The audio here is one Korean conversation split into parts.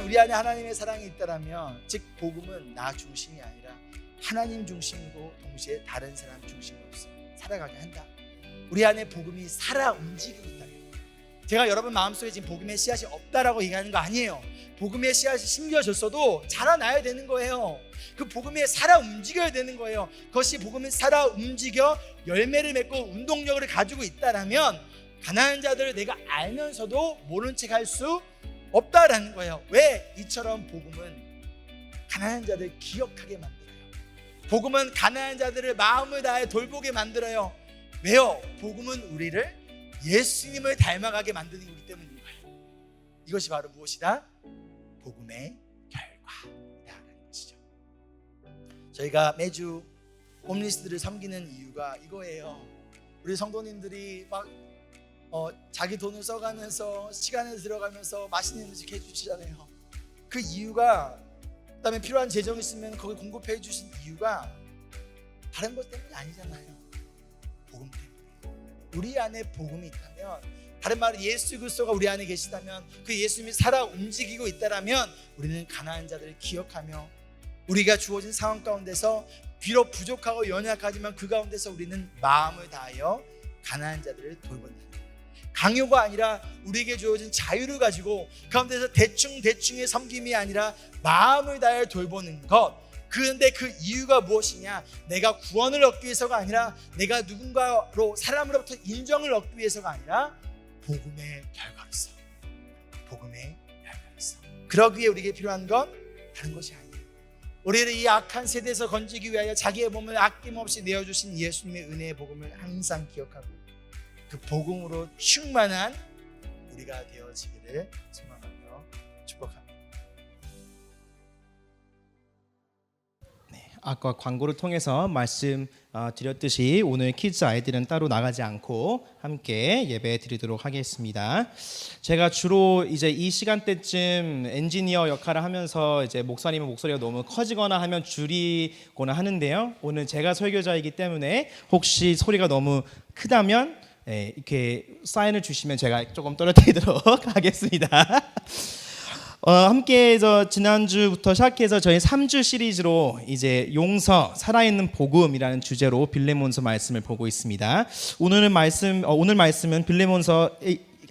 우리 안에 하나님의 사랑이 있다라면, 즉 복음은 나 중심이 아니라 하나님 중심이고 동시에 다른 사람 중심으로서 살아가게 한다. 우리 안에 복음이 살아 움직이고 있다면, 제가 여러분 마음속에 지금 복음의 씨앗이 없다라고 얘기하는 거 아니에요. 복음의 씨앗이 심겨졌어도 자라나야 되는 거예요. 그 복음에 살아 움직여야 되는 거예요. 그것이 복음이 살아 움직여 열매를 맺고 운동력을 가지고 있다라면 가난한 자들을 내가 알면서도 모른 척 할 수 없다라는 거예요. 왜? 이처럼 복음은 가난한 자들을 기억하게 만들어요. 복음은 가난한 자들을 마음을 다해 돌보게 만들어요. 왜요? 복음은 우리를 예수님을 닮아가게 만드는 거기 때문인 거예요. 이것이 바로 무엇이다? 복음의 결과라는 것이죠. 저희가 매주 홈리스들을 섬기는 이유가 이거예요. 우리 성도님들이 막 자기 돈을 써가면서 시간을 들어가면서 맛있는 음식 해주시잖아요. 그 이유가, 그다음에 필요한 재정이 있으면 거기 공급해 주신 이유가 다른 것 때문이 아니잖아요. 복음 때문에. 우리 안에 복음이 있다면, 다른 말로 예수 그리스도가 우리 안에 계시다면, 그 예수님이 살아 움직이고 있다라면 우리는 가난한 자들을 기억하며 우리가 주어진 상황 가운데서 비록 부족하고 연약하지만 그 가운데서 우리는 마음을 다하여 가난한 자들을 돌본다. 강요가 아니라 우리에게 주어진 자유를 가지고 가운데서 대충의 섬김이 아니라 마음을 다해 돌보는 것. 그런데 그 이유가 무엇이냐? 내가 구원을 얻기 위해서가 아니라, 내가 누군가로 사람으로부터 인정을 얻기 위해서가 아니라 복음의 결과로서, 복음의 결과로서. 그러기 위해 우리에게 필요한 건 다른 것이 아니에요. 우리를 이 악한 세대에서 건지기 위하여 자기의 몸을 아낌없이 내어주신 예수님의 은혜의 복음을 항상 기억하고 그 복음으로 충만한 우리가 되어지기를 소망하며 축복합니다. 아까 광고를 통해서 말씀 드렸듯이 오늘 키즈 아이들은 따로 나가지 않고 함께 예배 드리도록 하겠습니다. 제가 주로 이제 이 시간대쯤 엔지니어 역할을 하면서 이제 목사님의 목소리가 너무 커지거나 하면 줄이거나 하는데요. 오늘 제가 설교자이기 때문에 혹시 소리가 너무 크다면 이렇게 사인을 주시면 제가 조금 떨어뜨리도록 하겠습니다. 함께 지난주부터 시작해서 저희 3주 시리즈로 이제 용서, 살아있는 복음이라는 주제로 빌레몬서 말씀을 보고 있습니다. 오늘 말씀은 빌레몬서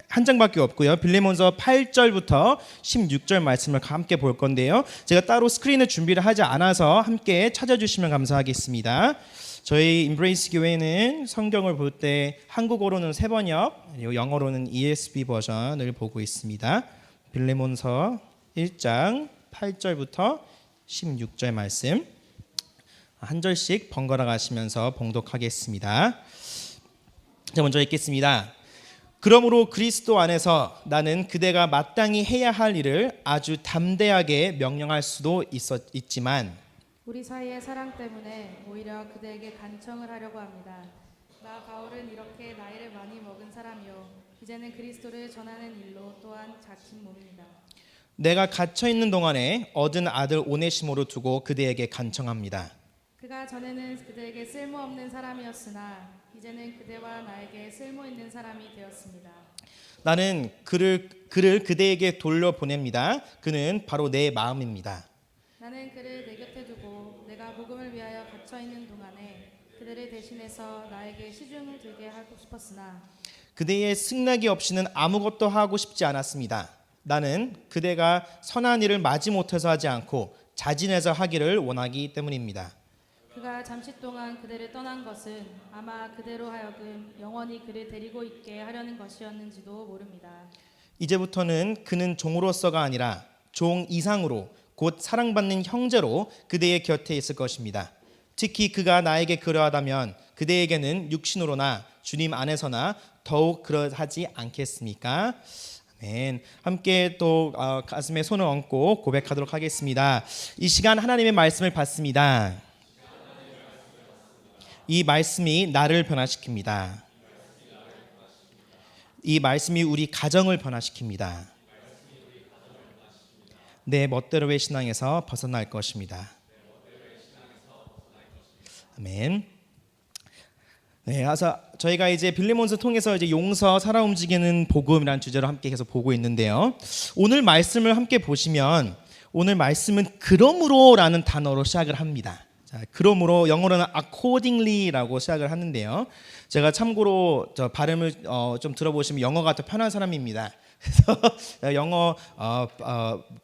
한 장밖에 없고요. 빌레몬서 8절부터 16절 말씀을 함께 볼 건데요. 제가 따로 스크린을 준비를 하지 않아서 함께 찾아주시면 감사하겠습니다. 저희 임브레이스 교회는 성경을 볼 때 한국어로는 세번역, 그리고 영어로는 ESV 버전을 보고 있습니다. 빌레몬서 1장 8절부터 16절 말씀 한 절씩 번갈아 가시면서 봉독하겠습니다. 자, 먼저 읽겠습니다. 그러므로 그리스도 안에서 나는 그대가 마땅히 해야 할 일을 아주 담대하게 명령할 수도 있지만 우리 사이의 사랑 때문에 오히려 그대에게 간청을 하려고 합니다. 나 바울은 이렇게 나이를 많이 먹은 사람이요 이제는 그리스도를 전하는 일로 또한 작힌 몸입니다. 내가 갇혀 있는 동안에 얻은 아들 오네시모를 두고 그대에게 간청합니다. 그가 전에는 그대에게 쓸모없는 사람이었으나 이제는 그대와 나에게 쓸모있는 사람이 되었습니다. 나는 그를 그대에게 돌려보냅니다. 그는 바로 내 마음입니다. 나는 그를 내 곁에 두고 내가 복음을 위하여 갇혀 있는 동안에 그대를 대신해서 나에게 시중을 들게 하고 싶었으나 그대의 승낙이 없이는 아무것도 하고 싶지 않았습니다. 나는 그대가 선한 일을 마지못해서 하지 않고 자진해서 하기를 원하기 때문입니다. 그가 잠시 동안 그대를 떠난 것은 아마 그대로 하여금 영원히 그를 데리고 있게 하려는 것이었는지도 모릅니다. 이제부터는 그는 종으로서가 아니라 종 이상으로 곧 사랑받는 형제로 그대의 곁에 있을 것입니다. 특히 그가 나에게 그러하다면 그대에게는 육신으로나 주님 안에서나 더욱 그러하지 않겠습니까? 아멘. 함께 또 가슴에 손을 얹고 고백하도록 하겠습니다. 이 시간 하나님의 말씀을 받습니다. 이 말씀이 나를 변화시킵니다. 이 말씀이 우리 가정을 변화시킵니다. 내 멋대로의 신앙에서 벗어날 것입니다. 아멘. 네, 그래서 저희가 이제 빌레몬서 통해서 이제 용서, 살아 움직이는 복음이라는 주제로 함께 계속 보고 있는데요. 오늘 말씀을 함께 보시면 오늘 말씀은 그러므로라는 단어로 시작을 합니다. 자, 그러므로 영어로는 accordingly라고 시작을 하는데요. 제가 참고로 저 발음을 좀 들어보시면 영어가 더 편한 사람입니다. 그래서 영어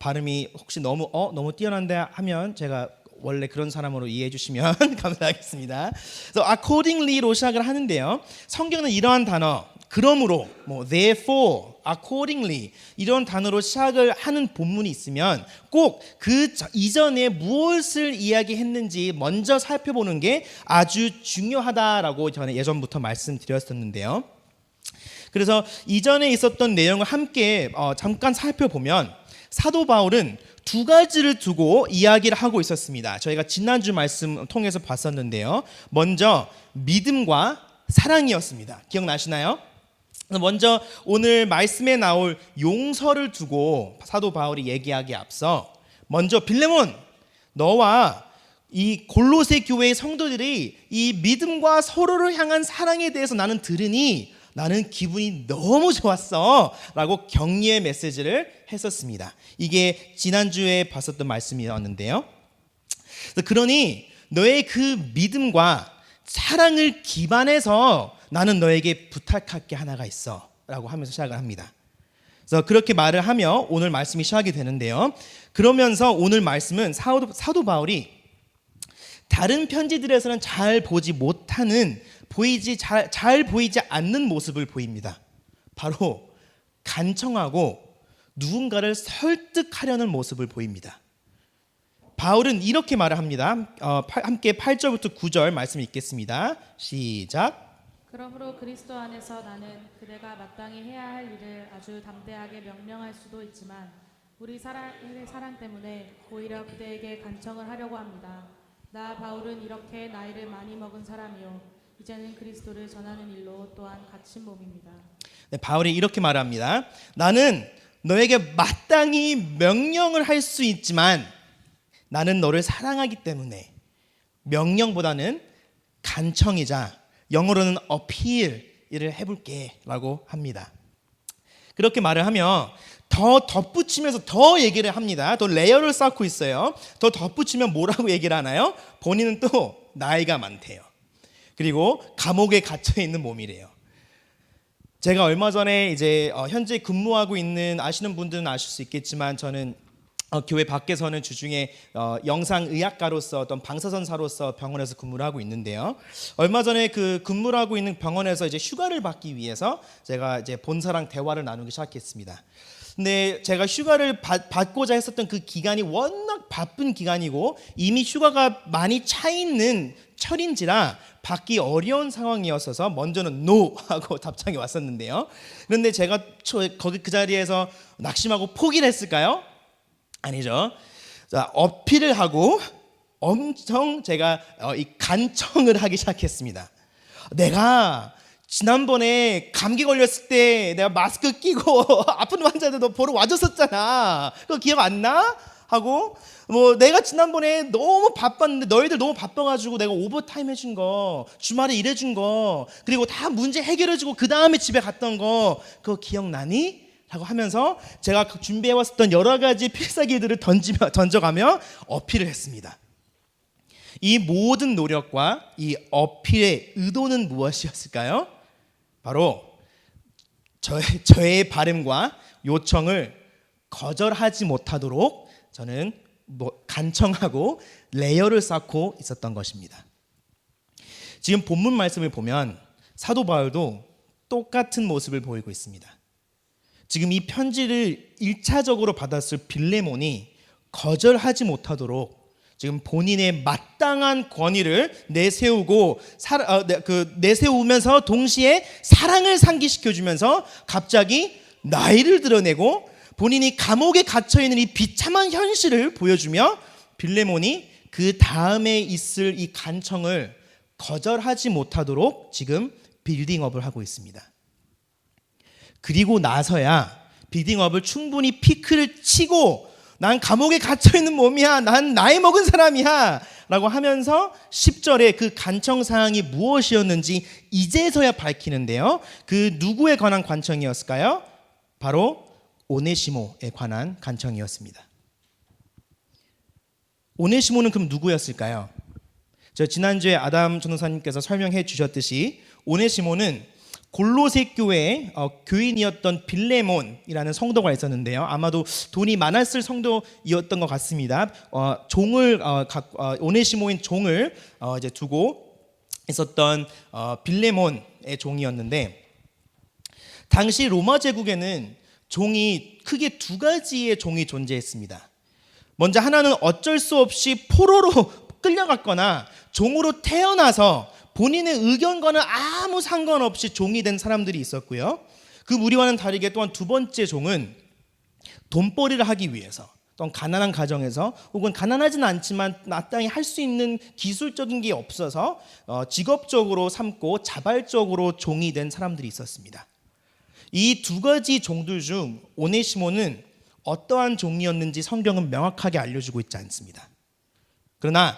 발음이 혹시 너무 뛰어난데 하면 제가 원래 그런 사람으로 이해해 주시면 감사하겠습니다. 그래서 accordingly로 시작을 하는데요. 성경은 이러한 단어 그러므로 therefore, accordingly 이런 단어로 시작을 하는 본문이 있으면 꼭 그 이전에 무엇을 이야기했는지 먼저 살펴보는 게 아주 중요하다라고 저는 예전부터 말씀드렸었는데요. 그래서 이전에 있었던 내용을 함께 잠깐 살펴보면 사도 바울은 두 가지를 두고 이야기를 하고 있었습니다. 저희가 지난주 말씀 통해서 봤었는데요. 먼저 믿음과 사랑이었습니다. 기억나시나요? 먼저 오늘 말씀에 나올 용서를 두고 사도 바울이 얘기하기에 앞서 먼저 빌레몬 너와 이 골로새 교회의 성도들이 이 믿음과 서로를 향한 사랑에 대해서 나는 들으니 나는 기분이 너무 좋았어 라고 격려의 메시지를 했었습니다. 이게 지난주에 봤었던 말씀이었는데요. 그러니 너의 그 믿음과 사랑을 기반해서 나는 너에게 부탁할 게 하나가 있어 라고 하면서 시작을 합니다. 그래서 그렇게 말을 하며 오늘 말씀이 시작이 되는데요. 그러면서 오늘 말씀은 사도 바울이 다른 편지들에서는 잘 보지 못하는 잘 보이지 않는 모습을 보입니다. 바로 간청하고 누군가를 설득하려는 모습을 보입니다. 바울은 이렇게 말을 합니다. 함께 8절부터 9절 말씀 읽겠습니다. 시작. 그러므로 그리스도 안에서 나는 그대가 마땅히 해야 할 일을 아주 담대하게 명령할 수도 있지만 우리 사랑 때문에 오히려 그대에게 간청을 하려고 합니다. 나 바울은 이렇게 나이를 많이 먹은 사람이요 이제는 그리스도를 전하는 일로 또한 갇힌 몸입니다. 네, 바울이 이렇게 말합니다. 나는 너에게 마땅히 명령을 할 수 있지만 나는 너를 사랑하기 때문에 명령보다는 간청이자 영어로는 appeal을 해볼게 라고 합니다. 그렇게 말을 하며 더 덧붙이면서 더 얘기를 합니다. 더 레이어를 쌓고 있어요. 더 덧붙이면 뭐라고 얘기를 하나요? 본인은 또 나이가 많대요. 그리고 감옥에 갇혀 있는 몸이래요. 제가 얼마 전에 이제 현재 근무하고 있는 아시는 분들은 아실 수 있겠지만 저는 교회 밖에서는 주중에 영상의학과로서 어떤 방사선사로서 병원에서 근무를 하고 있는데요. 얼마 전에 그 근무를 하고 있는 병원에서 이제 휴가를 받기 위해서 제가 이제 본사랑 대화를 나누기 시작했습니다. 근데 제가 휴가를 받고자 했었던 그 기간이 워낙 바쁜 기간이고 이미 휴가가 많이 차 있는 철인지라 받기 어려운 상황이었어서 먼저는 NO 하고 답장이 왔었는데요. 그런데 제가 거기 그 자리에서 낙심하고 포기를 했을까요? 아니죠. 자, 어필을 하고 엄청 제가 이 간청을 하기 시작했습니다. 내가 지난번에 감기 걸렸을 때 내가 마스크 끼고 아픈 환자들도 보러 와줬었잖아. 그거 기억 안 나? 하고 내가 지난번에 너무 바빴는데 너희들 너무 바빠가지고 내가 오버타임 해준 거 주말에 일해준 거 그리고 다 문제 해결해주고 그 다음에 집에 갔던 거 그거 기억나니? 라고 하면서 제가 준비해왔었던 여러 가지 필살기들을 던져가며 어필을 했습니다. 이 모든 노력과 이 어필의 의도는 무엇이었을까요? 바로 저의 바람과 요청을 거절하지 못하도록 저는 간청하고 레이어를 쌓고 있었던 것입니다. 지금 본문 말씀을 보면 사도 바울도 똑같은 모습을 보이고 있습니다. 지금 이 편지를 1차적으로 받았을 빌레몬이 거절하지 못하도록 지금 본인의 마땅한 권위를 내세우면서 동시에 사랑을 상기시켜주면서 갑자기 나이를 드러내고 본인이 감옥에 갇혀있는 이 비참한 현실을 보여주며 빌레몬이 그 다음에 있을 이 간청을 거절하지 못하도록 지금 빌딩업을 하고 있습니다. 그리고 나서야 빌딩업을 충분히 피크를 치고 난 감옥에 갇혀있는 몸이야. 난 나이 먹은 사람이야. 라고 하면서 10절에 그 간청 사항이 무엇이었는지 이제서야 밝히는데요. 그 누구에 관한 간청이었을까요? 바로 오네시모에 관한 간청이었습니다. 오네시모는 그럼 누구였을까요? 저 지난주에 아담 전도사님께서 설명해 주셨듯이 오네시모는 골로새 교회의 교인이었던 빌레몬이라는 성도가 있었는데요. 아마도 돈이 많았을 성도이었던 것 같습니다. 오네시모인 종을 이제 두고 있었던 빌레몬의 종이었는데, 당시 로마 제국에는 종이 크게 두 가지의 종이 존재했습니다. 먼저 하나는 어쩔 수 없이 포로로 끌려갔거나 종으로 태어나서 본인의 의견과는 아무 상관없이 종이 된 사람들이 있었고요. 그 무리와는 다르게 또한 두 번째 종은 돈벌이를 하기 위해서, 또는 가난한 가정에서, 혹은 가난하진 않지만 마땅히 할 수 있는 기술적인 게 없어서 직업적으로 삼고 자발적으로 종이 된 사람들이 있었습니다. 이 두 가지 종들 중 오네시모는 어떠한 종이었는지 성경은 명확하게 알려주고 있지 않습니다. 그러나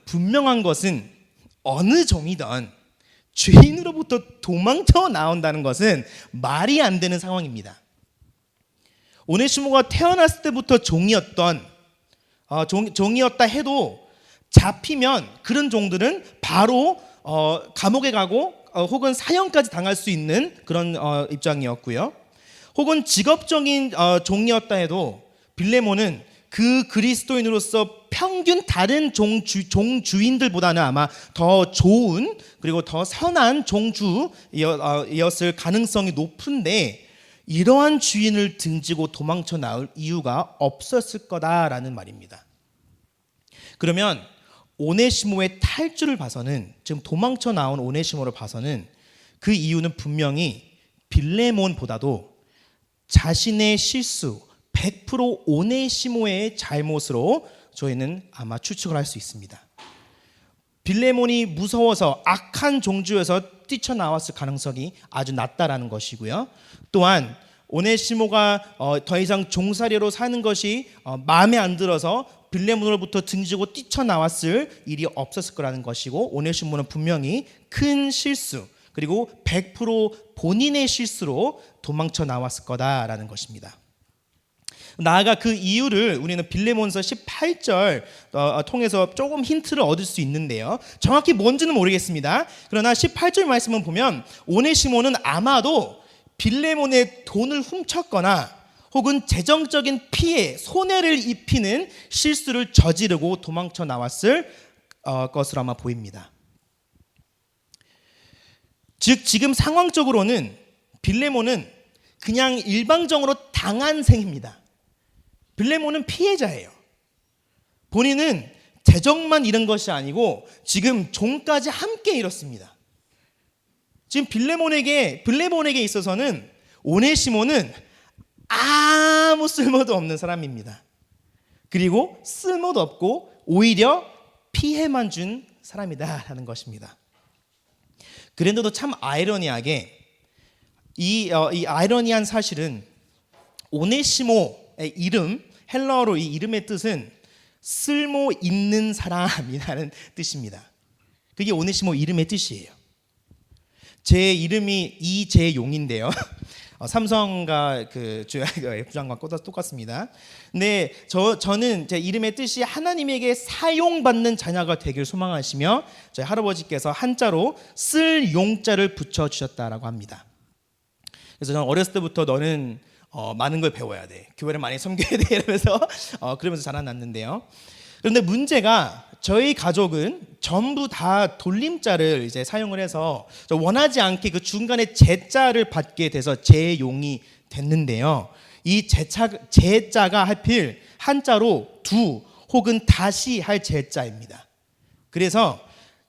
분명한 것은 어느 종이든 죄인으로부터 도망쳐 나온다는 것은 말이 안 되는 상황입니다. 오네시모가 태어났을 때부터 종이었다 해도 잡히면 그런 종들은 바로 감옥에 가고 혹은 사형까지 당할 수 있는 그런 입장이었고요. 혹은 직업적인 종이었다 해도 빌레몬은 그 그리스도인으로서 평균 다른 종주인들보다는 아마 더 좋은 그리고 더 선한 종주였을 가능성이 높은데, 이러한 주인을 등지고 도망쳐 나올 이유가 없었을 거다라는 말입니다. 그러면 오네시모의 탈주를 봐서는, 지금 도망쳐 나온 오네시모를 봐서는 그 이유는 분명히 빌레몬보다도 자신의 실수, 100% 오네시모의 잘못으로 저희는 아마 추측을 할 수 있습니다. 빌레몬이 무서워서 악한 종주에서 뛰쳐나왔을 가능성이 아주 낮다라는 것이고요. 또한 오네시모가 더 이상 종살이로 사는 것이 마음에 안 들어서 빌레몬으로부터 등지고 뛰쳐나왔을 일이 없었을 거라는 것이고, 오네시모는 분명히 큰 실수, 그리고 100% 본인의 실수로 도망쳐 나왔을 거다라는 것입니다. 나아가 그 이유를 우리는 빌레몬서 18절 통해서 조금 힌트를 얻을 수 있는데요. 정확히 뭔지는 모르겠습니다. 그러나 18절 말씀을 보면 오네시모는 아마도 빌레몬의 돈을 훔쳤거나 혹은 재정적인 피해, 손해를 입히는 실수를 저지르고 도망쳐 나왔을 것으로 아마 보입니다. 즉 지금 상황적으로는 빌레몬은 그냥 일방적으로 당한 셈입니다. 빌레몬은 피해자예요. 본인은 재정만 잃은 것이 아니고 지금 종까지 함께 잃었습니다. 지금 빌레몬에게 있어서는 오네시모는 아무 쓸모도 없는 사람입니다. 그리고 쓸모도 없고 오히려 피해만 준 사람이다라는 것입니다. 그런데도 참 아이러니하게 이 아이러니한 사실은 오네시모의 이름, 헬라어로 이 이름의 뜻은 쓸모 있는 사람이라는 뜻입니다. 그게 오네시모 이름의 뜻이에요. 제 이름이 이재용인데요. 삼성과 그 부장과 똑같습니다. 근데 저는 제 이름의 뜻이 하나님에게 사용받는 자녀가 되길 소망하시며 저희 할아버지께서 한자로 쓸 용자를 붙여 주셨다라고 합니다. 그래서 저는 어렸을 때부터 너는 많은 걸 배워야 돼, 교회를 많이 섬겨야 돼 이러면서 그러면서 자라났는데요. 그런데 문제가 저희 가족은 전부 다 돌림자를 이제 사용을 해서 원하지 않게 그 중간에 제자를 받게 돼서 재용이 됐는데요. 이 제자가 하필 한자로 두 혹은 다시 할 제자입니다. 그래서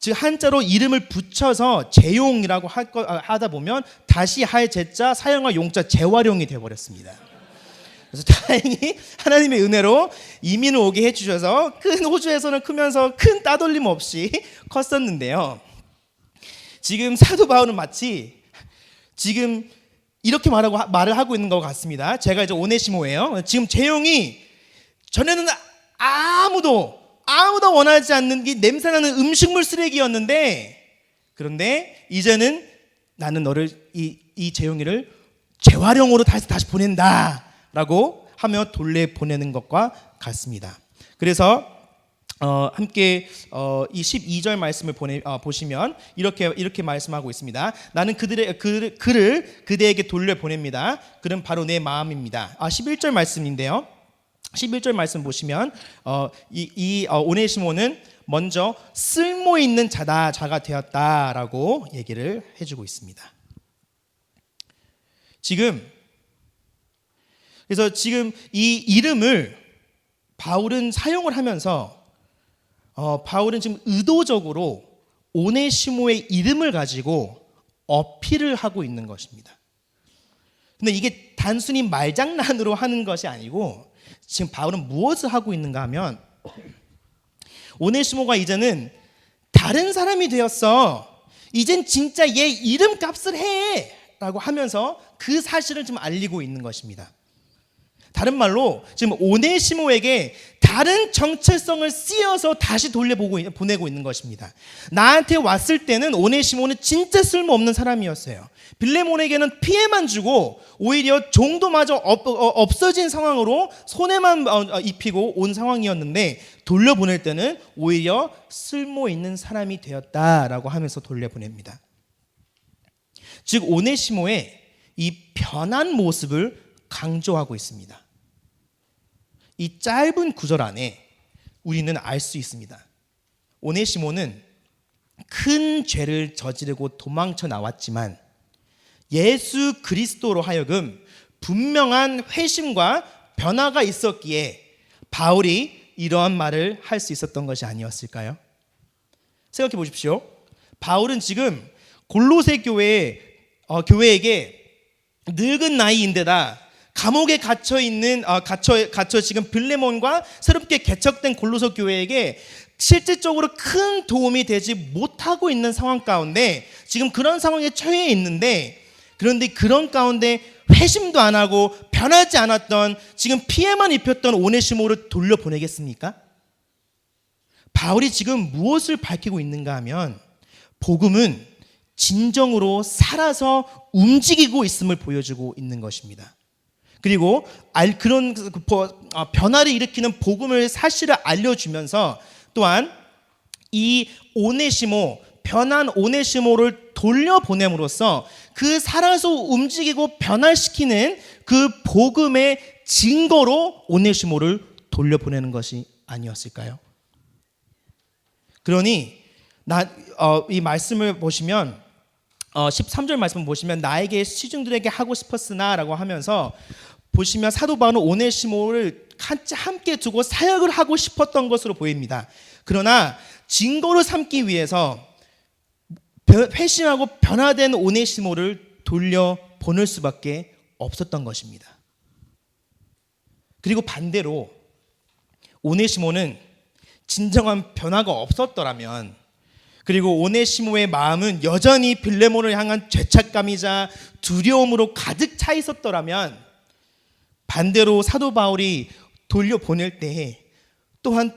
즉 한자로 이름을 붙여서 재용이라고 하다 보면 다시 할 제자, 사용할 용자 재활용이 되어버렸습니다. 그래서 다행히 하나님의 은혜로 이민을 오게 해주셔서 큰 호주에서는 크면서 큰 따돌림 없이 컸었는데요. 지금 사도 바울은 마치 지금 이렇게 말을 하고 있는 것 같습니다. 제가 이제 오네시모예요. 지금 재용이 전에는 아무도 원하지 않는 게 냄새나는 음식물 쓰레기였는데, 그런데 이제는 나는 너를 이 재용이를 재활용으로 다시 보낸다라고 하며 돌려보내는 것과 같습니다. 그래서 함께 이 12절 말씀을 보시면 이렇게 말씀하고 있습니다. 나는 그를 그대에게 돌려보냅니다. 그는 바로 내 마음입니다. 11절 말씀인데요. 11절 말씀 보시면 오네시모는 먼저 쓸모 있는 자가 되었다라고 얘기를 해주고 있습니다. 그래서 지금 이 이름을 바울은 사용을 하면서 바울은 지금 의도적으로 오네시모의 이름을 가지고 어필을 하고 있는 것입니다. 근데 이게 단순히 말장난으로 하는 것이 아니고 지금 바울은 무엇을 하고 있는가 하면 오네시모가 이제는 다른 사람이 되었어. 이젠 진짜 얘 이름값을 해 라고 하면서 그 사실을 좀 알리고 있는 것입니다. 다른 말로 지금 오네시모에게 다른 정체성을 씌워서 다시 보내고 있는 것입니다. 나한테 왔을 때는 오네시모는 진짜 쓸모없는 사람이었어요. 빌레몬에게는 피해만 주고 오히려 종도마저 없어진 상황으로 손해만 입히고 온 상황이었는데, 돌려보낼 때는 오히려 쓸모있는 사람이 되었다라고 하면서 돌려보냅니다. 즉 오네시모의 이 변한 모습을 강조하고 있습니다. 이 짧은 구절 안에 우리는 알 수 있습니다. 오네시모는 큰 죄를 저지르고 도망쳐 나왔지만 예수 그리스도로 하여금 분명한 회심과 변화가 있었기에 바울이 이러한 말을 할 수 있었던 것이 아니었을까요? 생각해 보십시오. 바울은 지금 골로새 교회에게 늙은 나이인데다 감옥에 갇혀 지금 빌레몬과 새롭게 개척된 골로새 교회에게 실질적으로 큰 도움이 되지 못하고 있는 상황 가운데 지금 그런 상황에 처해 있는데, 그런데 그런 가운데 회심도 안 하고 변하지 않았던, 지금 피해만 입혔던 오네시모를 돌려보내겠습니까? 바울이 지금 무엇을 밝히고 있는가 하면 복음은 진정으로 살아서 움직이고 있음을 보여주고 있는 것입니다. 그리고 그런 변화를 일으키는 복음을 사실을 알려주면서 또한 이 오네시모, 변한 오네시모를 돌려보냄으로써 그 살아서 움직이고 변화시키는 그 복음의 증거로 오네시모를 돌려보내는 것이 아니었을까요? 그러니 이 말씀을 보시면 13절 말씀 보시면 나에게 시중들에게 하고 싶었으나 라고 하면서 보시면 사도 바울은 오네시모를 함께 두고 사역을 하고 싶었던 것으로 보입니다. 그러나 증거로 삼기 위해서 회심하고 변화된 오네시모를 돌려보낼 수밖에 없었던 것입니다. 그리고 반대로 오네시모는 진정한 변화가 없었더라면, 그리고 오네시모의 마음은 여전히 빌레몬을 향한 죄책감이자 두려움으로 가득 차 있었더라면, 반대로 사도 바울이 돌려보낼 때 또한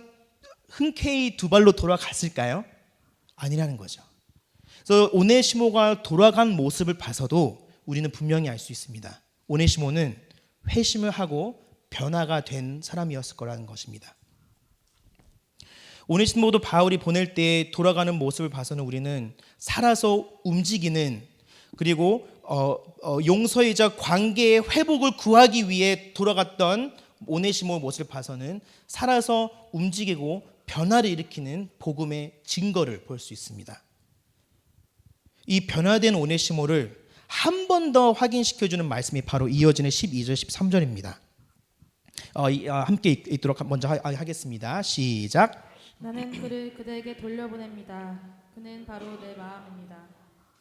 흔쾌히 두 발로 돌아갔을까요? 아니라는 거죠. 그래서 오네시모가 돌아간 모습을 봐서도 우리는 분명히 알 수 있습니다. 오네시모는 회심을 하고 변화가 된 사람이었을 거라는 것입니다. 오네시모도 바울이 보낼 때 돌아가는 모습을 봐서는 우리는 살아서 움직이는, 그리고 용서이자 관계의 회복을 구하기 위해 돌아갔던 오네시모의 모습을 봐서는 살아서 움직이고 변화를 일으키는 복음의 증거를 볼 수 있습니다. 이 변화된 오네시모를 한 번 더 확인시켜주는 말씀이 바로 이어지는 12절 13절입니다. 함께 읽도록 먼저 하겠습니다. 시작. 나는 그를 그대에게 돌려보냅니다. 그는 바로 내 마음입니다.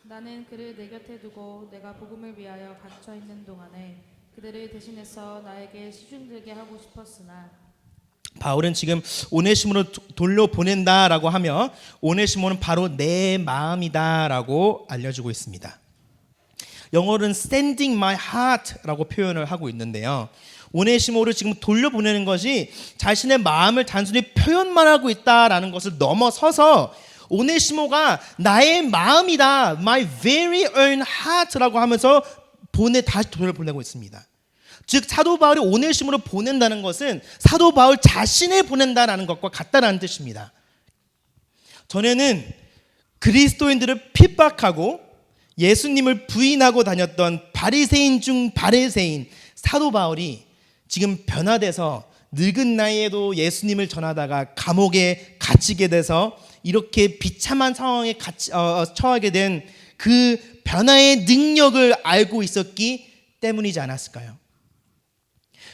나는 그를 내 곁에 두고 내가 복음을 위하여 갇혀 있는 동안에 그들을 대신해서 나에게 시중들게 하고 싶었으나, 바울은 지금 오네시모를 돌려보낸다라고 하며 오네시모는 바로 내 마음이다라고 알려주고 있습니다. 영어로는 standing my heart라고 표현을 하고 있는데요. 오네시모를 지금 돌려보내는 것이 자신의 마음을 단순히 표현만 하고 있다라는 것을 넘어서서 오네시모가 나의 마음이다, my very own heart라고 하면서 다시 돌려보내고 있습니다. 즉 사도 바울이 오네시모를 보낸다는 것은 사도 바울 자신을 보낸다라는 것과 같다라는 뜻입니다. 전에는 그리스도인들을 핍박하고 예수님을 부인하고 다녔던 바리새인 중 바리새인 사도 바울이 지금 변화돼서 늙은 나이에도 예수님을 전하다가 감옥에 갇히게 돼서 이렇게 비참한 상황에 처하게 된 그 변화의 능력을 알고 있었기 때문이지 않았을까요?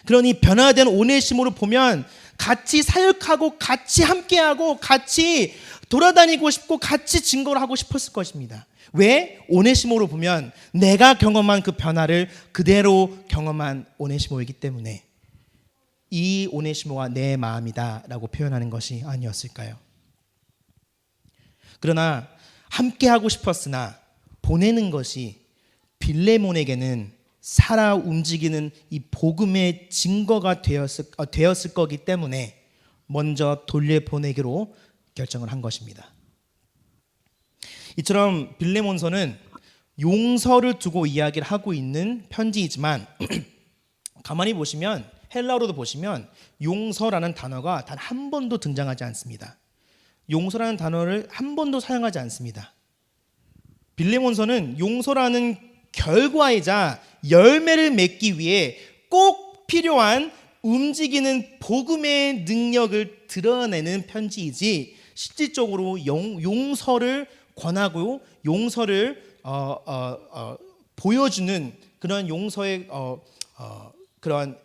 그러니 변화된 오네시모를 보면 같이 사역하고 같이 함께하고 같이 돌아다니고 싶고 같이 증거를 하고 싶었을 것입니다. 왜? 오네시모로 보면 내가 경험한 그 변화를 그대로 경험한 오네시모이기 때문에 이 오네시모가 내 마음이다 라고 표현하는 것이 아니었을까요? 그러나 함께하고 싶었으나 보내는 것이 빌레몬에게는 살아 움직이는 이 복음의 증거가 되었을 거기 때문에 먼저 돌려보내기로 결정을 한 것입니다. 이처럼 빌레몬서는 용서를 두고 이야기를 하고 있는 편지이지만 가만히 보시면 헬라어로도 보시면 용서라는 단어가 단 한 번도 등장하지 않습니다. 용서라는 단어를 한 번도 사용하지 않습니다. 빌레몬서는 용서라는 결과이자 열매를 맺기 위해 꼭 필요한 움직이는 복음의 능력을 드러내는 편지이지 실질적으로 용서를 권하고 용서를 보여주는 그런 용서의 그런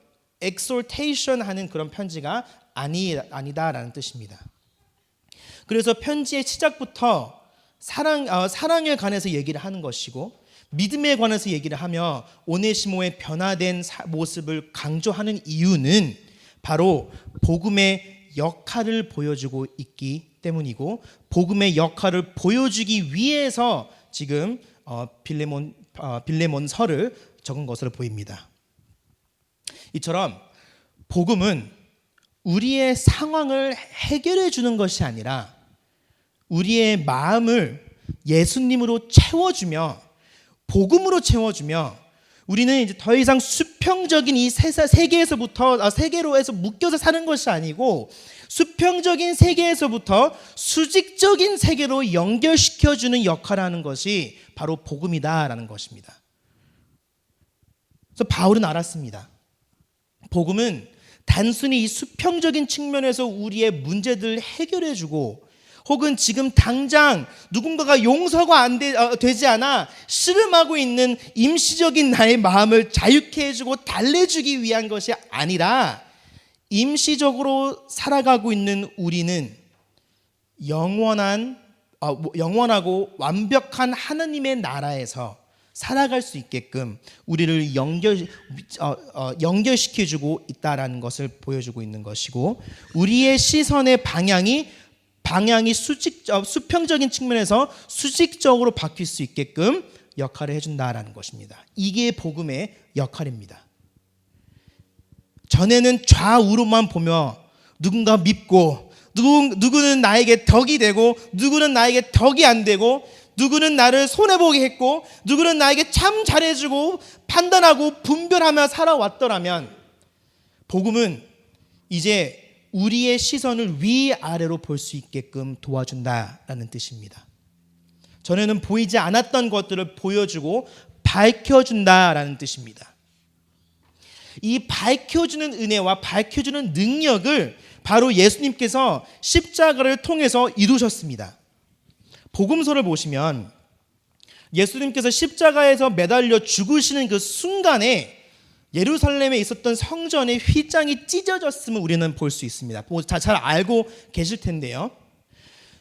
exhortation 하는 그런 편지가 아니다라는 뜻입니다. 그래서 편지의 시작부터 사랑에 관해서 얘기를 하는 것이고 믿음에 관해서 얘기를 하며 오네시모의 변화된 모습을 강조하는 이유는 바로 복음의 역할을 보여주고 있기 때문이고 복음의 역할을 보여주기 위해서 지금 빌레몬서를 적은 것으로 보입니다. 이처럼 복음은 우리의 상황을 해결해 주는 것이 아니라 우리의 마음을 예수님으로 채워주며 복음으로 채워주며 우리는 이제 더 이상 수평적인 이 세계로 해서 묶여서 사는 것이 아니고 수평적인 세계에서부터 수직적인 세계로 연결시켜주는 역할을 하는 것이 바로 복음이다라는 것입니다. 그래서 바울은 알았습니다. 복음은 단순히 이 수평적인 측면에서 우리의 문제들을 해결해주고 혹은 지금 당장 누군가가 용서가 되지 않아 씨름하고 있는 임시적인 나의 마음을 자유케 해주고 달래주기 위한 것이 아니라 임시적으로 살아가고 있는 우리는 영원하고 완벽한 하나님의 나라에서 살아갈 수 있게끔 우리를 연결시켜주고 있다라는 것을 보여주고 있는 것이고 우리의 시선의 방향이 수평적인 측면에서 수직적으로 바뀔 수 있게끔 역할을 해준다라는 것입니다. 이게 복음의 역할입니다. 전에는 좌우로만 보며 누군가 믿고 누구는 나에게 덕이 되고 누구는 나에게 덕이 안 되고 누구는 나를 손해보게 했고 누구는 나에게 참 잘해주고 판단하고 분별하며 살아왔더라면 복음은 이제 우리의 시선을 위아래로 볼 수 있게끔 도와준다라는 뜻입니다. 전에는 보이지 않았던 것들을 보여주고 밝혀준다라는 뜻입니다. 이 밝혀주는 은혜와 밝혀주는 능력을 바로 예수님께서 십자가를 통해서 이루셨습니다. 복음서를 보시면 예수님께서 십자가에서 매달려 죽으시는 그 순간에 예루살렘에 있었던 성전의 휘장이 찢어졌음을 우리는 볼 수 있습니다. 잘 알고 계실 텐데요.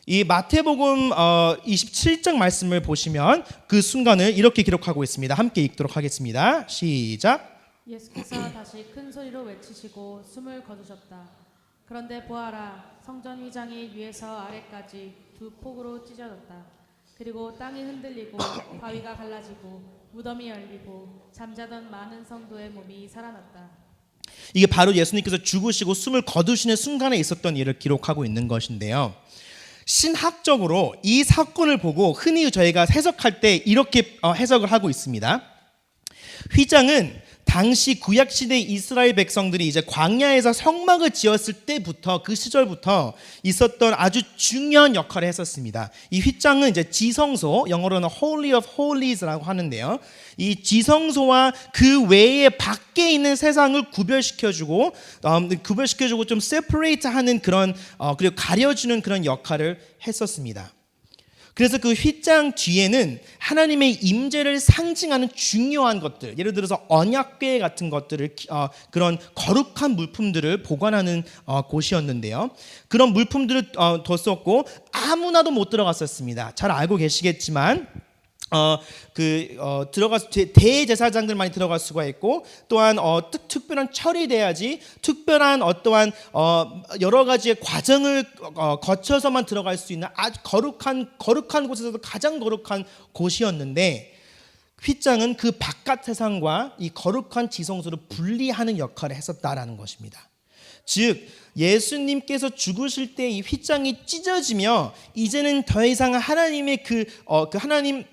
이 마태복음 27장 말씀을 보시면 그 순간을 이렇게 기록하고 있습니다. 함께 읽도록 하겠습니다. 시작. 예수께서 다시 큰 소리로 외치시고 숨을 거두셨다. 그런데 보아라, 성전 휘장이 위에서 아래까지 두 폭으로 찢어졌다. 그리고 땅이 흔들리고 바위가 갈라지고 무덤이 열리고 잠자던 많은 성도의 몸이 살아났다. 이게 바로 예수님께서 죽으시고 숨을 거두시는 순간에 있었던 일을 기록하고 있는 것인데요. 신학적으로 이 사건을 보고 흔히 저희가 해석할 때 이렇게 해석을 하고 있습니다. 휘장은 당시 구약시대 이스라엘 백성들이 이제 광야에서 성막을 지었을 때부터, 그 시절부터 있었던 아주 중요한 역할을 했었습니다. 이 휘장은 이제 지성소, 영어로는 Holy of Holies라고 하는데요. 이 지성소와 그 외에 밖에 있는 세상을 구별시켜주고 좀 separate 하는 그런, 그리고 가려주는 그런 역할을 했었습니다. 그래서 그 휘장 뒤에는 하나님의 임재를 상징하는 중요한 것들, 예를 들어서 언약궤 같은 것들을, 그런 거룩한 물품들을 보관하는 곳이었는데요. 그런 물품들을 뒀었고 아무나도 못 들어갔었습니다. 잘 알고 계시겠지만 대제사장들만이 들어갈 수가 있고, 또한 특별한 철이 돼야지, 특별한 어떠한 여러 가지의 과정을 거쳐서만 들어갈 수 있는 아주 거룩한 곳에서도 가장 거룩한 곳이었는데, 휘장은 그 바깥 세상과 이 거룩한 지성소를 분리하는 역할을 했었다라는 것입니다. 즉 예수님께서 죽으실 때 이 휘장이 찢어지며 이제는 더 이상 하나님의 하나님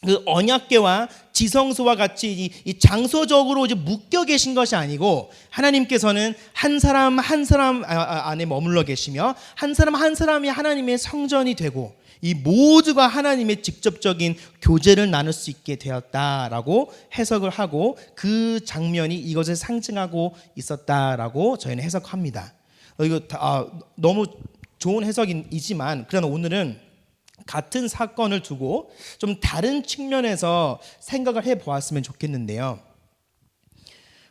그 언약궤와 지성소와 같이 이 장소적으로 이제 묶여 계신 것이 아니고, 하나님께서는 한 사람 한 사람 안에 머물러 계시며 한 사람 한 사람이 하나님의 성전이 되고 이 모두가 하나님의 직접적인 교제를 나눌 수 있게 되었다라고 해석을 하고, 그 장면이 이것을 상징하고 있었다라고 저희는 해석합니다. 이거 너무 좋은 해석이지만, 그러나 오늘은 같은 사건을 두고 좀 다른 측면에서 생각을 해보았으면 좋겠는데요.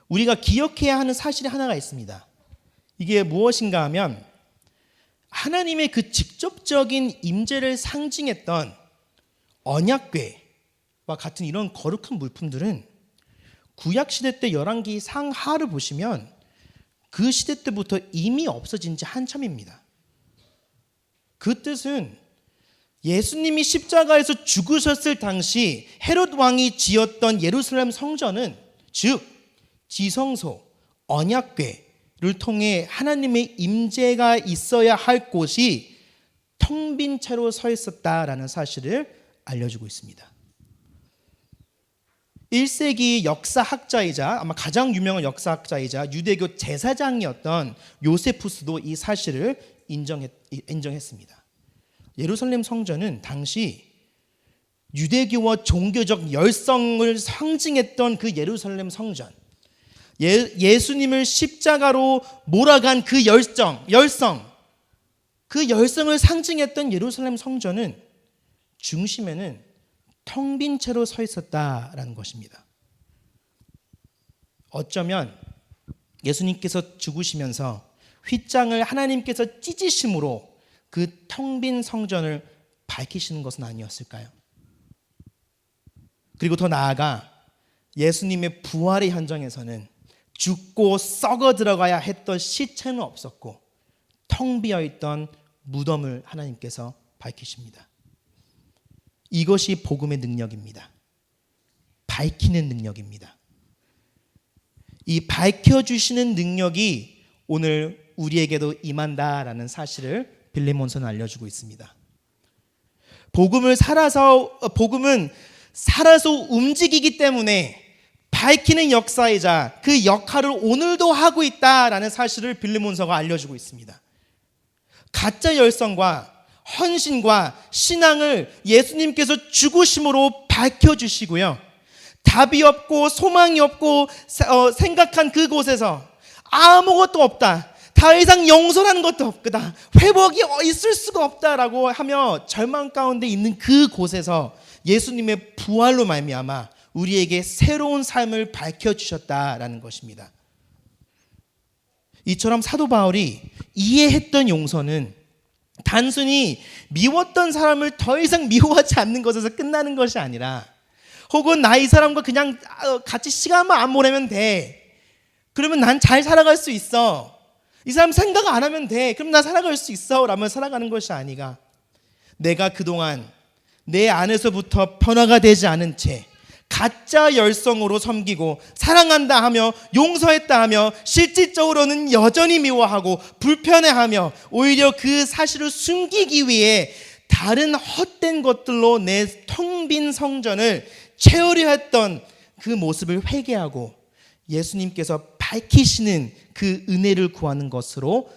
우리가 기억해야 하는 사실이 하나가 있습니다. 이게 무엇인가 하면, 하나님의 그 직접적인 임재를 상징했던 언약궤와 같은 이런 거룩한 물품들은 구약시대 때 열왕기 상하를 보시면 그 시대 때부터 이미 없어진 지 한참입니다. 그 뜻은 예수님이 십자가에서 죽으셨을 당시 헤롯 왕이 지었던 예루살렘 성전은, 즉 지성소, 언약궤를 통해 하나님의 임재가 있어야 할 곳이 텅 빈 채로 서 있었다라는 사실을 알려주고 있습니다. 1세기 역사학자이자 아마 가장 유명한 역사학자이자 유대교 제사장이었던 요세푸스도 이 사실을 인정했습니다. 예루살렘 성전은 당시 유대교와 종교적 열성을 상징했던 그 예루살렘 성전, 예수님을 십자가로 몰아간 그 열성, 그 열성을 상징했던 예루살렘 성전은 중심에는 텅 빈 채로 서 있었다라는 것입니다. 어쩌면 예수님께서 죽으시면서 휘장을 하나님께서 찢으심으로 그 텅 빈 성전을 밝히시는 것은 아니었을까요? 그리고 더 나아가 예수님의 부활의 현장에서는 죽고 썩어 들어가야 했던 시체는 없었고 텅 비어있던 무덤을 하나님께서 밝히십니다. 이것이 복음의 능력입니다. 밝히는 능력입니다. 이 밝혀주시는 능력이 오늘 우리에게도 임한다라는 사실을 빌레몬서는 알려주고 있습니다. 복음은 살아서 움직이기 때문에 밝히는 역사이자 그 역할을 오늘도 하고 있다라는 사실을 빌레몬서가 알려주고 있습니다. 가짜 열성과 헌신과 신앙을 예수님께서 죽으심으로 밝혀주시고요, 답이 없고 소망이 없고 생각한 그곳에서 아무것도 없다, 더 이상 용서라는 것도 없다, 회복이 있을 수가 없다라고 하며 절망 가운데 있는 그곳에서 예수님의 부활로 말미암아 우리에게 새로운 삶을 밝혀주셨다라는 것입니다. 이처럼 사도 바울이 이해했던 용서는 단순히 미웠던 사람을 더 이상 미워하지 않는 것에서 끝나는 것이 아니라, 혹은 나 이 사람과 그냥 같이 시간만 안 보내면 돼, 그러면 난 잘 살아갈 수 있어, 이 사람 생각 안 하면 돼, 그럼 나 살아갈 수 있어 라며 살아가는 것이 아니라, 내가 그동안 내 안에서부터 변화가 되지 않은 채 가짜 열성으로 섬기고 사랑한다 하며 용서했다 하며 실질적으로는 여전히 미워하고 불편해하며 오히려 그 사실을 숨기기 위해 다른 헛된 것들로 내 텅 빈 성전을 채우려 했던 그 모습을 회개하고 예수님께서 밝히시는 그 은혜를 구하는 것으로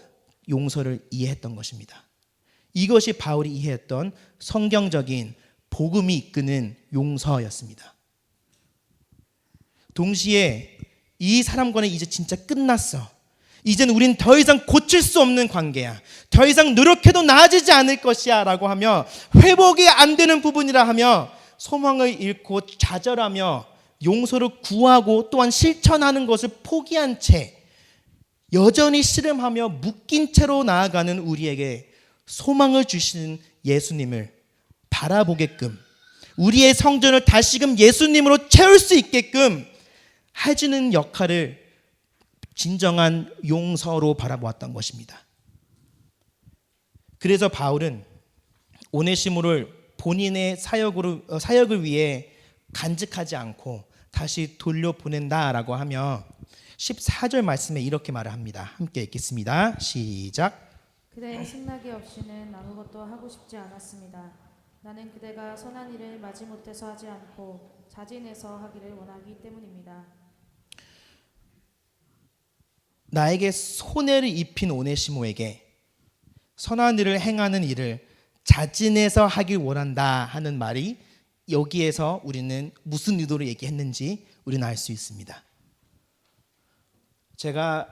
용서를 이해했던 것입니다. 이것이 바울이 이해했던 성경적인 복음이 이끄는 용서였습니다. 동시에 이 사람과는 이제 진짜 끝났어. 이제는 우린 더 이상 고칠 수 없는 관계야. 더 이상 노력해도 나아지지 않을 것이야 라고 하며 회복이 안 되는 부분이라 하며 소망을 잃고 좌절하며 용서를 구하고 또한 실천하는 것을 포기한 채 여전히 씨름하며 묶인 채로 나아가는 우리에게 소망을 주시는 예수님을 바라보게끔 우리의 성전을 다시금 예수님으로 채울 수 있게끔 해주는 역할을 진정한 용서로 바라보았던 것입니다. 그래서 바울은 오네시모를 본인의 사역을 위해 간직하지 않고 다시 돌려보낸다라고 하며 14절 말씀에 이렇게 말을 합니다. 함께 읽겠습니다. 시작. 그대의 승낙이 없이는 아무것도 하고 싶지 않았습니다. 나는 그대가 선한 일을 마지못해서 하지 않고 자진해서 하기를 원하기 때문입니다. 나에게 손해를 입힌 오네시모에게 선한 일을 행하는 일을 자진해서 하길 원한다 하는 말이 여기에서 우리는 무슨 의도로 얘기했는지 우리는 알 수 있습니다. 제가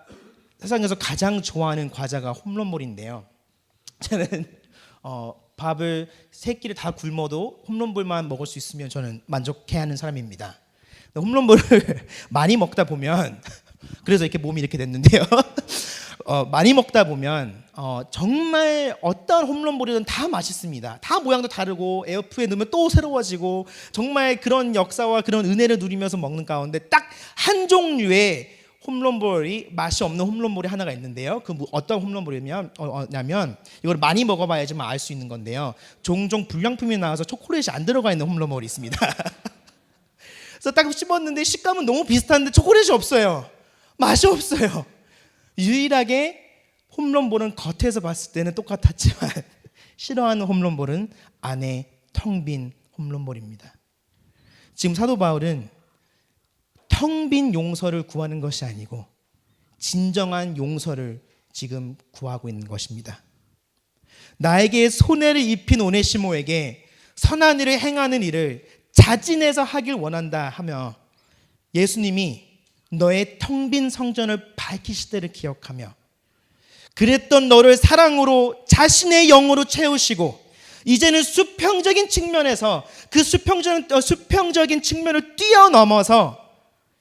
세상에서 가장 좋아하는 과자가 홈런볼인데요. 저는 밥을 세 끼를 다 굶어도 홈런볼만 먹을 수 있으면 저는 만족해하는 사람입니다. 홈런볼을 많이 먹다 보면 그래서 이렇게 몸이 이렇게 됐는데요. 많이 먹다 보면 정말 어떤 홈런볼이든 다 맛있습니다. 다 모양도 다르고 에어프에 넣으면 또 새로워지고 정말 그런 역사와 그런 은혜를 누리면서 먹는 가운데 딱 한 종류의 홈런볼이 맛이 없는 홈런볼이 하나가 있는데요. 그 어떤 홈런볼이냐면 이걸 많이 먹어봐야지만 알 수 있는 건데요. 종종 불량품이 나와서 초콜릿이 안 들어가 있는 홈런볼이 있습니다. 그래서 딱 씹었는데 식감은 너무 비슷한데 초콜릿이 없어요. 맛이 없어요. 유일하게 홈런볼은 겉에서 봤을 때는 똑같았지만 싫어하는 홈런볼은 안에 텅 빈 홈런볼입니다. 지금 사도 바울은 텅 빈 용서를 구하는 것이 아니고 진정한 용서를 지금 구하고 있는 것입니다. 나에게 손해를 입힌 오네시모에게 선한 일을 행하는 일을 자진해서 하길 원한다 하며 예수님이 너의 텅 빈 성전을 밝히실 때를 기억하며 그랬던 너를 사랑으로 자신의 영으로 채우시고 이제는 수평적인 측면에서 그 수평적인 측면을 뛰어넘어서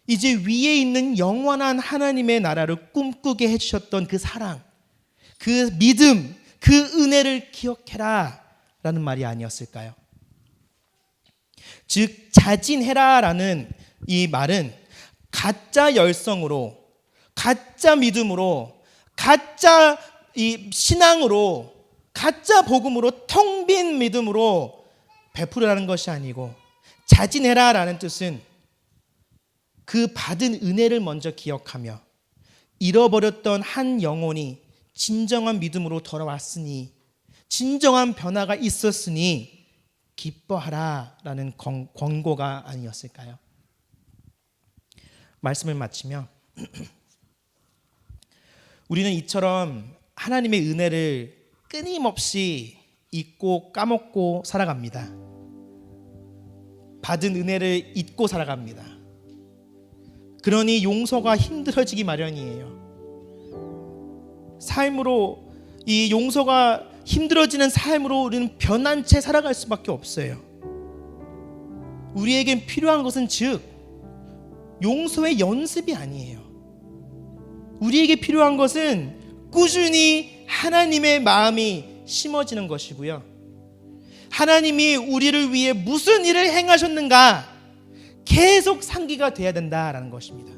이제 위에 있는 영원한 하나님의 나라를 꿈꾸게 해주셨던 그 사랑, 그 믿음, 그 은혜를 기억해라 라는 말이 아니었을까요? 즉 자진해라라는 이 말은 가짜 열성으로, 가짜 믿음으로, 가짜 이 신앙으로, 가짜 복음으로 텅 빈 믿음으로 베풀으라는 것이 아니고 자진해라라는 뜻은 그 받은 은혜를 먼저 기억하며 잃어버렸던 한 영혼이 진정한 믿음으로 돌아왔으니 진정한 변화가 있었으니 기뻐하라라는 권고가 아니었을까요? 말씀을 마치며 우리는 이처럼 하나님의 은혜를 끊임없이 잊고 까먹고 살아갑니다. 받은 은혜를 잊고 살아갑니다. 그러니 용서가 힘들어지기 마련이에요. 삶으로 이 용서가 힘들어지는 삶으로 우리는 변한 채 살아갈 수밖에 없어요. 우리에겐 필요한 것은 즉 용서의 연습이 아니에요. 우리에게 필요한 것은 꾸준히 하나님의 마음이 심어지는 것이고요. 하나님이 우리를 위해 무슨 일을 행하셨는가 계속 상기가 돼야 된다라는 것입니다.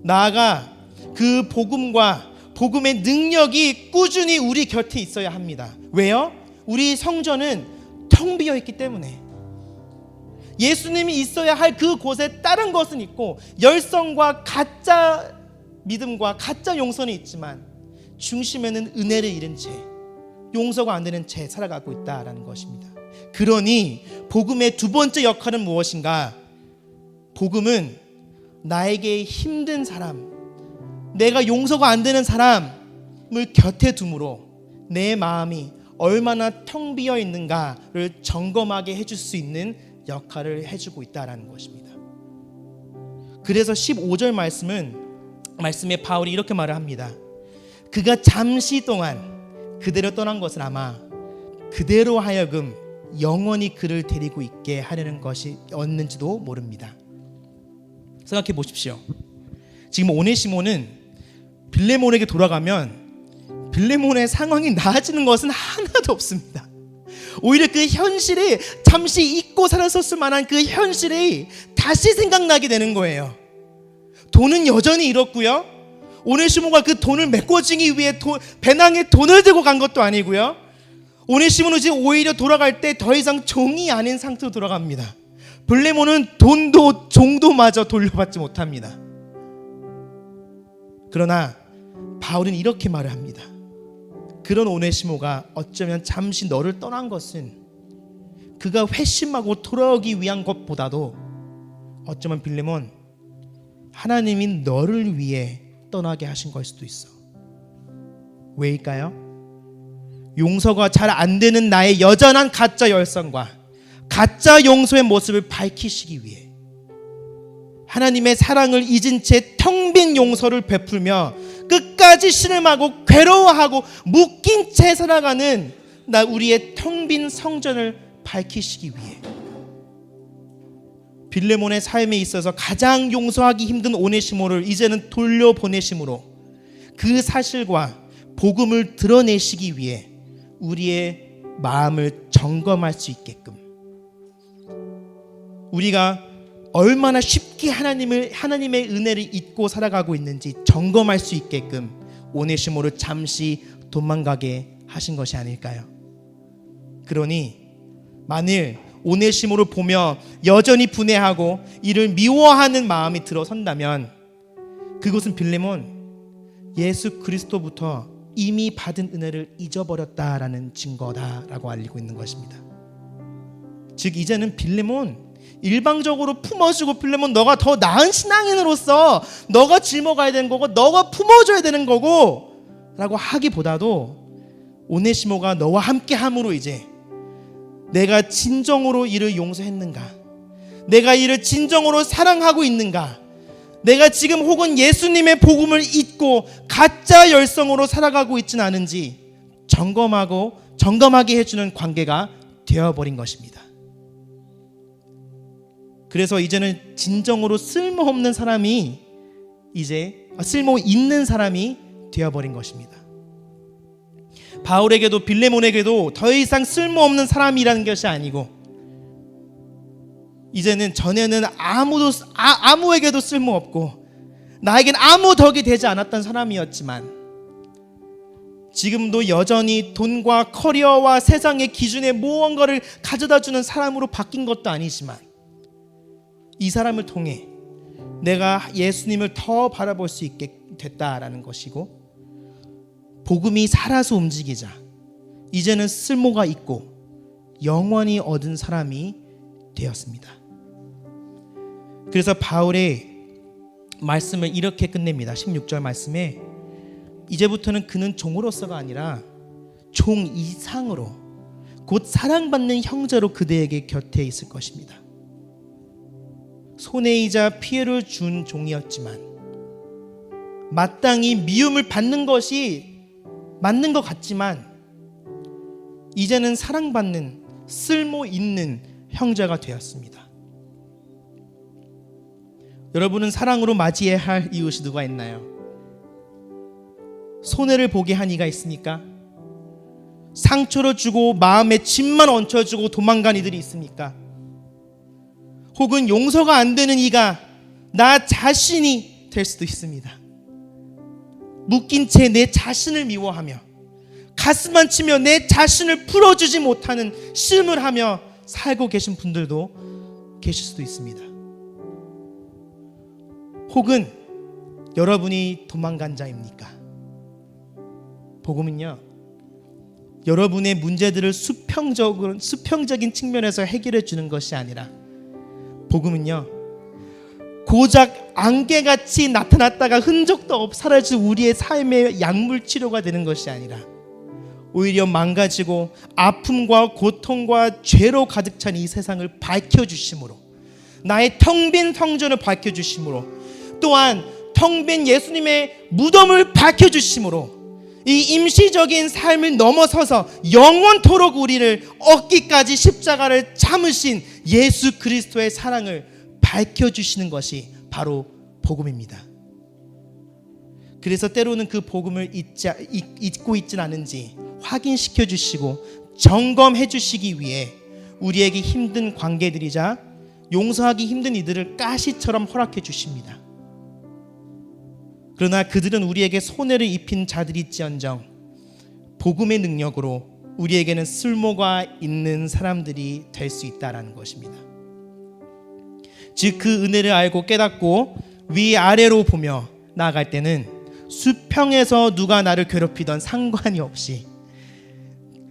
나아가 그 복음과 복음의 능력이 꾸준히 우리 곁에 있어야 합니다. 왜요? 우리 성전은 텅 비어 있기 때문에 예수님이 있어야 할 그곳에 다른 것은 있고 열성과 가짜 믿음과 가짜 용서는 있지만 중심에는 은혜를 잃은 채, 용서가 안 되는 채 살아가고 있다라는 것입니다. 그러니 복음의 두 번째 역할은 무엇인가? 복음은 나에게 힘든 사람, 내가 용서가 안 되는 사람을 곁에 둠으로 내 마음이 얼마나 텅 비어 있는가를 점검하게 해줄 수 있는 역할을 해주고 있다라는 것입니다. 그래서 15절 말씀에 바울이 이렇게 말을 합니다. 그가 잠시 동안 그대로 떠난 것은 아마 그대로 하여금 영원히 그를 데리고 있게 하려는 것이었는지도 모릅니다. 생각해 보십시오. 지금 오네시모는 빌레몬에게 돌아가면 빌레몬의 상황이 나아지는 것은 하나도 없습니다. 오히려 그 현실이 잠시 잊고 살았을 만한 그 현실이 다시 생각나게 되는 거예요. 돈은 여전히 잃었고요. 오네시모가 그 돈을 메꿔주기 위해 배낭에 돈을 들고 간 것도 아니고요. 오네시모는 이제 오히려 돌아갈 때 더 이상 종이 아닌 상태로 돌아갑니다. 빌레몬은 돈도 종도마저 돌려받지 못합니다. 그러나 바울은 이렇게 말을 합니다. 그런 오네시모가 어쩌면 잠시 너를 떠난 것은 그가 회심하고 돌아오기 위한 것보다도 어쩌면 빌레몬, 하나님이 너를 위해 떠나게 하신 걸 수도 있어. 왜일까요? 용서가 잘 안 되는 나의 여전한 가짜 열성과 가짜 용서의 모습을 밝히시기 위해 하나님의 사랑을 잊은 채 텅 빈 용서를 베풀며 끝까지 신음하고 괴로워하고 묶인 채 살아가는 우리의 텅 빈 성전을 밝히시기 위해 빌레몬의 삶에 있어서 가장 용서하기 힘든 오네시모를 이제는 돌려보내심으로 그 사실과 복음을 드러내시기 위해 우리의 마음을 점검할 수 있게끔, 우리가 얼마나 쉽게 하나님의 은혜를 잊고 살아가고 있는지 점검할 수 있게끔 오네시모를 잠시 도망가게 하신 것이 아닐까요? 그러니 만일 오네시모를 보며 여전히 분해하고 이를 미워하는 마음이 들어선다면 그것은 빌레몬, 예수 그리스도부터 이미 받은 은혜를 잊어버렸다라는 증거다라고 알리고 있는 것입니다. 즉 이제는 빌레몬, 일방적으로 품어주고 빌레몬 너가 더 나은 신앙인으로서 너가 짊어가야 되는 거고 너가 품어줘야 되는 거고 라고 하기보다도 오네시모가 너와 함께 함으로 이제 내가 진정으로 이를 용서했는가, 내가 이를 진정으로 사랑하고 있는가, 내가 지금 혹은 예수님의 복음을 잊고 가짜 열성으로 살아가고 있지는 않은지 점검하게 해주는 관계가 되어버린 것입니다. 그래서 이제는 진정으로 쓸모없는 사람이 이제 쓸모 있는 사람이 되어버린 것입니다. 바울에게도 빌레몬에게도 더 이상 쓸모없는 사람이라는 것이 아니고 이제는 전에는 아무에게도 쓸모없고 나에겐 아무 덕이 되지 않았던 사람이었지만 지금도 여전히 돈과 커리어와 세상의 기준에 무언가를 가져다주는 사람으로 바뀐 것도 아니지만 이 사람을 통해 내가 예수님을 더 바라볼 수 있게 됐다라는 것이고 복음이 살아서 움직이자 이제는 쓸모가 있고 영원히 얻은 사람이 되었습니다. 그래서 바울의 말씀을 이렇게 끝냅니다. 16절 말씀에 이제부터는 그는 종으로서가 아니라 종 이상으로 곧 사랑받는 형제로 그대에게 곁에 있을 것입니다. 손해이자 피해를 준 종이었지만 마땅히 미움을 받는 것이 맞는 것 같지만 이제는 사랑받는 쓸모 있는 형제가 되었습니다. 여러분은 사랑으로 맞이해야 할 이웃이 누가 있나요? 손해를 보게 한 이가 있습니까? 상처를 주고 마음에 짐만 얹혀주고 도망간 이들이 있습니까? 혹은 용서가 안 되는 이가 나 자신이 될 수도 있습니다. 묶인 채 내 자신을 미워하며 가슴만 치며 내 자신을 풀어주지 못하는 심을 하며 살고 계신 분들도 계실 수도 있습니다. 혹은 여러분이 도망간 자입니까? 복음은요, 여러분의 문제들을 수평적인 측면에서 해결해 주는 것이 아니라, 복음은요, 고작 안개같이 나타났다가 흔적도 사라진 우리의 삶의 약물 치료가 되는 것이 아니라, 오히려 망가지고 아픔과 고통과 죄로 가득 찬 이 세상을 밝혀주심으로, 나의 텅 빈 성전을 밝혀주심으로, 또한 텅 빈 예수님의 무덤을 밝혀주심으로, 이 임시적인 삶을 넘어서서 영원토록 우리를 얻기까지 십자가를 참으신 예수 그리스도의 사랑을 밝혀주시는 것이 바로 복음입니다. 그래서 때로는 그 복음을 잊고 있진 않은지 확인시켜 주시고 점검해 주시기 위해 우리에게 힘든 관계들이자 용서하기 힘든 이들을 가시처럼 허락해 주십니다. 그러나 그들은 우리에게 손해를 입힌 자들일지언정 복음의 능력으로 우리에게는 쓸모가 있는 사람들이 될 수 있다라는 것입니다. 즉 그 은혜를 알고 깨닫고 위아래로 보며 나아갈 때는 수평에서 누가 나를 괴롭히던 상관이 없이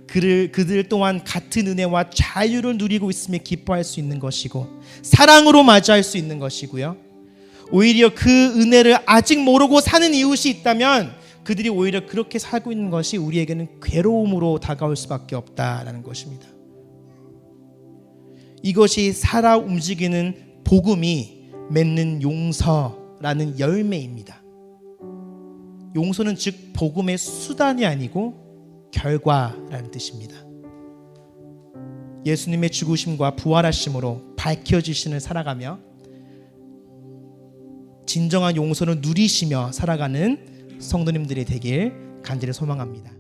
그들 또한 같은 은혜와 자유를 누리고 있음에 기뻐할 수 있는 것이고 사랑으로 맞이할 수 있는 것이고요. 오히려 그 은혜를 아직 모르고 사는 이웃이 있다면 그들이 오히려 그렇게 살고 있는 것이 우리에게는 괴로움으로 다가올 수밖에 없다라는 것입니다. 이것이 살아 움직이는 복음이 맺는 용서라는 열매입니다. 용서는 즉 복음의 수단이 아니고 결과라는 뜻입니다. 예수님의 죽으심과 부활하심으로 밝혀지심을 살아가며 진정한 용서를 누리시며 살아가는 성도님들이 되길 간절히 소망합니다.